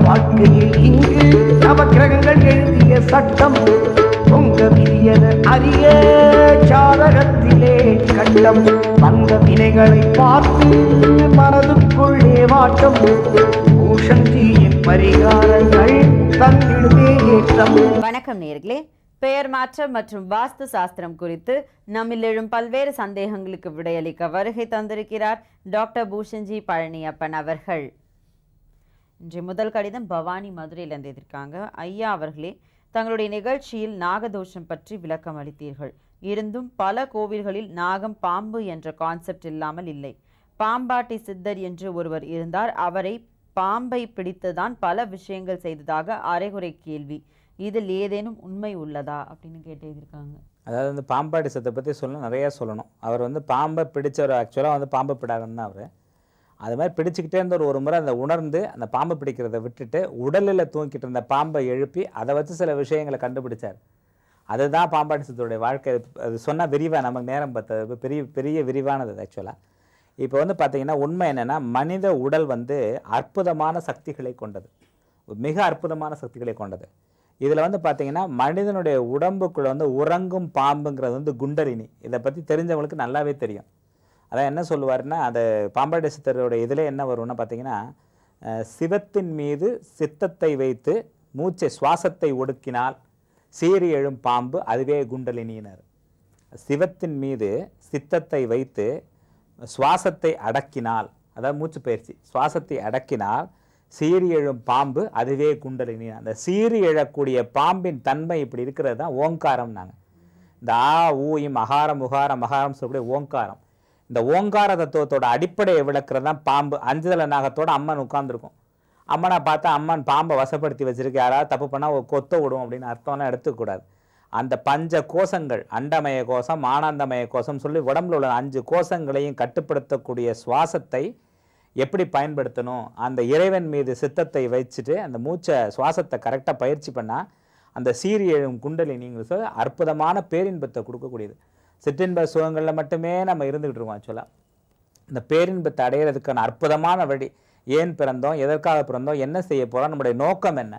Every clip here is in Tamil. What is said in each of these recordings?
வாழ்க்கையில் இங்கு நவக்கிரகங்கள் எழுதிய சட்டம் உங்க விதியன அறிய சாதகத்திலே கட்டம் வந்த வினைகளை பார்த்து மனதுக்குள்ளே வாட்டம் பூஷஞ்சியின் பரிகாரங்கள் தந்திடுமே ஏற்றம். வணக்கம் நேயர்களே, பெயர் மாற்றம் மற்றும் வாஸ்து சாஸ்திரம் குறித்து நம்மில் எழும் பல்வேறு சந்தேகங்களுக்கு விடையளிக்க வருகை தந்திருக்கிறார் டாக்டர் பூஷன்ஜி பழனியப்பன் அவர்கள். இன்றைய முதல் கடிதம் பவானி மதுரையிலிருந்து எதிர்க்காங்க. ஐயா அவர்களே, தங்களுடைய நிகழ்ச்சியில் நாகதோஷம் பற்றி விளக்கம் அளித்தீர்கள். இருந்தும் பல கோவில்களில் நாகம் பாம்பு என்ற கான்செப்ட் இல்லாமல் இல்லை. பாம்பாட்டி சித்தர் என்று ஒருவர் இருந்தார். அவரை பாம்பை பிடித்துதான் பல விஷயங்கள் செய்ததாக அரைகுறை கேள்வி. இதில் ஏதேனும் உண்மை உள்ளதா அப்படின்னு கேட்டிருக்காங்க. அதாவது வந்து பாம்பாட்டி சித்தரை பற்றி சொல்லணும், நிறையா சொல்லணும். அவர் வந்து பாம்பை பிடிச்சவர், ஆக்சுவலாக வந்து பாம்பை பிடாதுன்னு தான் அவர். அது மாதிரி பிடிச்சிக்கிட்டே இருந்த ஒரு முறை அந்த உணர்ந்து அந்த பாம்பை பிடிக்கிறத விட்டுட்டு உடலில் தூங்கிட்டு இருந்த பாம்பை எழுப்பி அதை வச்சு சில விஷயங்களை கண்டுபிடிச்சார். அதுதான் பாம்பாட்டி சித்தருடைய வாழ்க்கை. அது சொன்னால் விரிவாக நமக்கு நேரம் பார்த்தது பெரிய பெரிய விரிவானது. ஆக்சுவலாக இப்போ வந்து பார்த்திங்கன்னா உண்மை என்னென்னா, மனித உடல் வந்து அற்புதமான சக்திகளை கொண்டது, மிக அற்புதமான சக்திகளை கொண்டது. இதில் வந்து பார்த்திங்கன்னா மனிதனுடைய உடம்புக்குள்ளே வந்து உறங்கும் பாம்புங்கிறது வந்து குண்டலினி. இதை பற்றி தெரிஞ்சவங்களுக்கு நல்லாவே தெரியும். அதான் என்ன சொல்லுவார்னா, அது பாம்பாட்டி சித்தருடைய இதில் என்ன வரும்னா பார்த்திங்கன்னா, சிவத்தின் மீது சித்தத்தை வைத்து மூச்சை சுவாசத்தை ஒடுக்கினால் சீறி எழும் பாம்பு அதுவே குண்டலினியினர். சிவத்தின் மீது சித்தத்தை வைத்து சுவாசத்தை அடக்கினால், அதாவது மூச்சு பயிற்சி, சுவாசத்தை அடக்கினால் சீறி எழும் பாம்பு அதுவே குண்டலினி. அந்த சீறி எழக்கூடிய பாம்பின் தன்மை இப்படி இருக்கிறது தான் ஓங்காரம். நாங்கள் இந்த ஊயும் அகாரம் உகாரம் மகாரம் சொல்லக்கூடிய ஓங்காரம், இந்த ஓங்கார தத்துவத்தோட அடிப்படையை விளக்குறது தான் பாம்பு. அஞ்சுதல நாகத்தோட அம்மன் உட்கார்ந்துருக்கும். அம்மனை பார்த்தா அம்மன் பாம்பை வசப்படுத்தி வச்சிருக்கு, யாராவது தப்பு பண்ணால் கொத்த விடும் அப்படின்னு அர்த்தம்லாம் எடுத்துக்கூடாது. அந்த பஞ்ச கோஷங்கள், அண்டமய கோஷம், ஆனந்தமய கோஷம் சொல்லி உடம்புல உள்ள 5 கோஷங்களையும் கட்டுப்படுத்தக்கூடிய சுவாசத்தை எப்படி பயன்படுத்தணும், அந்த இறைவன் மீது சித்தத்தை வச்சுட்டு அந்த மூச்சை சுவாசத்தை கரெக்டாக பயிற்சி பண்ணால் அந்த சீறி எழும் குண்டலினிங்கிறது அற்புதமான பேரின்பத்தை கொடுக்கக்கூடியது. சிற்றின்ப சுகங்களில் மட்டுமே நம்ம இருந்துக்கிட்டு இருக்கோம். ஆக்சுவலாக இந்த பேரின்பத்தை அடையிறதுக்கான அற்புதமான வழி, ஏன் பிறந்தோம், எதற்காக பிறந்தோம், என்ன செய்ய போகிறோம், நம்முடைய நோக்கம் என்ன,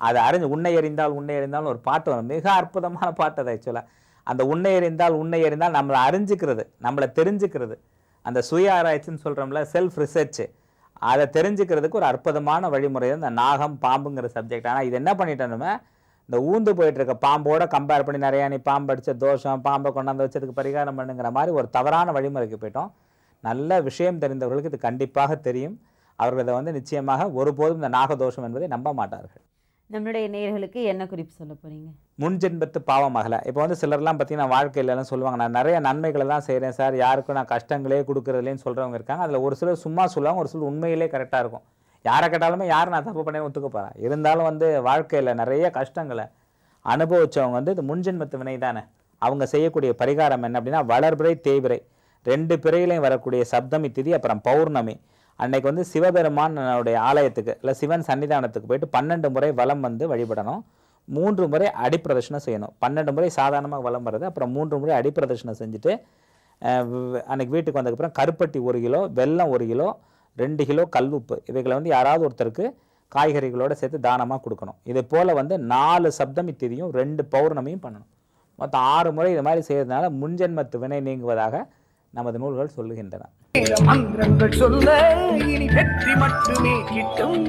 அதை அறிஞ்சு உன்னை எறிந்தால் ஒரு பாட்டு வரும், மிக அற்புதமான பாட்டு அது. ஆக்சுவலாக அந்த உன்னை எறிந்தால் நம்மளை அறிஞ்சிக்கிறது, நம்மளை தெரிஞ்சுக்கிறது, அந்த சுய ஆராய்ச்சின்னு சொல்கிறோம்ல, செல்ஃப் ரிசர்ச்சு, அதை தெரிஞ்சுக்கிறதுக்கு ஒரு அற்புதமான வழிமுறை தான் இந்த நாகம் பாம்புங்கிற சப்ஜெக்ட். ஆனால் இது என்ன பண்ணிட்டோம்னா, இந்த ஊந்து போயிட்டு இருக்க பாம்போட கம்பேர் பண்ணி நிறையா நீ பாம்பு அடித்த தோஷம், பாம்பை கொண்டாந்து வச்சதுக்கு பரிகாரம் பண்ணுங்கிற மாதிரி ஒரு தவறான வழிமுறைக்கு போயிட்டோம். நல்ல விஷயம் தெரிந்தவர்களுக்கு இது கண்டிப்பாக தெரியும். அவர்கள் இதை வந்து நிச்சயமாக ஒருபோதும் இந்த நாகதோஷம் என்பதை நம்ப மாட்டார்கள். நம்மளுடைய நேயர்களுக்கு என்ன குறிப்பு சொல்ல போறீங்க? முன்ஜென்மத்து பாவமாகலை. இப்போ வந்து சிலர்லாம் பார்த்தீங்கன்னா வாழ்க்கையிலலாம் சொல்லுவாங்க, நான் நிறைய நன்மைகளை தான் செய்கிறேன் சார், யாருக்கும் நான் கஷ்டங்களே கொடுக்குறதுலேன்னு சொல்கிறவங்க இருக்காங்க. அதில் ஒரு சிலர் சும்மா சொல்லுவாங்க, ஒரு சிலர் உண்மையிலே கரெக்டாக இருக்கும். யாரை கேட்டாலுமே யார் நான் தப்பு பண்ணேன்னு ஒத்துக்க போகிறேன். இருந்தாலும் வந்து வாழ்க்கையில் நிறைய கஷ்டங்களை அனுபவித்தவங்க வந்து இது முன்ஜென்மத்து வினை தானே. அவங்க செய்யக்கூடிய பரிகாரம் என்ன அப்படின்னா, வளர்பிறை தேய்பிறை 2 பிறையிலையும் வரக்கூடிய சப்தமி திதி அப்புறம் பௌர்ணமி அன்னைக்கு வந்து சிவபெருமானுடைய ஆலயத்துக்கு இல்லை சிவன் சன்னிதானத்துக்கு போயிட்டு 12 முறை வலம் வந்து வழிபடணும். 3 முறை அடிப்பிரதட்சணம் செய்யணும். 12 முறை சாதாரணமாக வலம் வர்றது, அப்புறம் 3 முறை அடிப்பிரதட்சணம் செஞ்சுட்டு அன்னைக்கு வீட்டுக்கு வந்ததுக்கப்புறம் கருப்பட்டி 1 கிலோ, வெல்லம் 1 கிலோ, 2 கிலோ கல்லுப்பு, இவைகளை வந்து யாராவது ஒருத்தருக்கு காய்கறிகளோடு சேர்த்து தானமாக கொடுக்கணும். இது போல் வந்து 4 சப்தமி திதியும் 2 பௌர்ணமியும் பண்ணணும். மொத்தம் 6 முறை இது மாதிரி செய்யறதுனால முன்ஜென்மத்து வினை நீங்குவதாக நமது நூல்கள் சொல்லுகின்றன. மந்திரங்கள் சொல்ல இனி வெற்றி மட்டுமே கிட்டும்.